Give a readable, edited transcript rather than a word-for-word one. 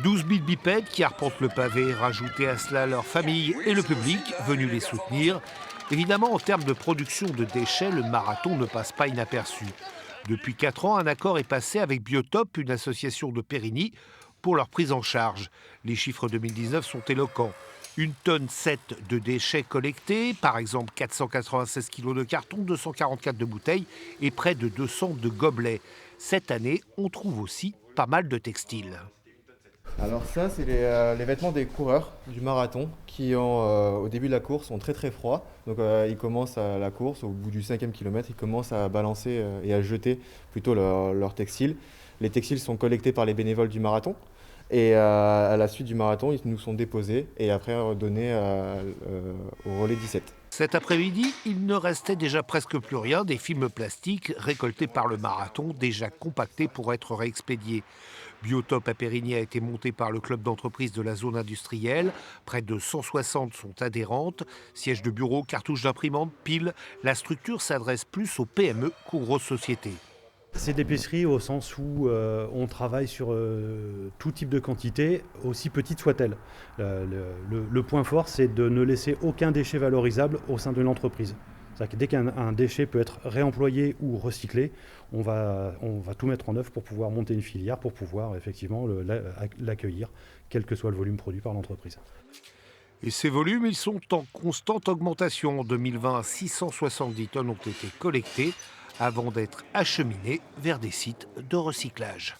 12 000 bipèdes qui arpentent le pavé, rajoutez à cela leur famille et le public venu les soutenir. Évidemment, en termes de production de déchets, le marathon ne passe pas inaperçu. Depuis 4 ans, un accord est passé avec Biotop, une association de Périgny, pour leur prise en charge. Les chiffres 2019 sont éloquents. 1,7 tonne de déchets collectés, par exemple 496 kilos de carton, 244 de bouteilles et près de 200 de gobelets. Cette année, on trouve aussi pas mal de textiles. Alors ça, c'est les vêtements des coureurs du marathon qui, au début de la course, sont très très froids. Donc ils commencent à la course, au bout du 5e kilomètre, ils commencent à balancer et à jeter plutôt leurs textiles. Les textiles sont collectés par les bénévoles du marathon. Et à la suite du marathon, ils nous sont déposés et après donnés au relais 17. Cet après-midi, il ne restait déjà presque plus rien des films plastiques récoltés par le marathon, déjà compactés pour être réexpédiés. Biotop à Périgny a été monté par le club d'entreprise de la zone industrielle. Près de 160 sont adhérentes. Sièges de bureau, cartouches d'imprimantes, piles. La structure s'adresse plus aux PME qu'aux grosses sociétés. C'est d'épicerie au sens où on travaille sur tout type de quantité, aussi petite soit-elle. Le point fort, c'est de ne laisser aucun déchet valorisable au sein de l'entreprise. C'est-à-dire que dès qu'un déchet peut être réemployé ou recyclé, on va tout mettre en œuvre pour pouvoir monter une filière, pour pouvoir effectivement l'accueillir, quel que soit le volume produit par l'entreprise. Et ces volumes, ils sont en constante augmentation. En 2020, 670 tonnes ont été collectées avant d'être acheminés vers des sites de recyclage.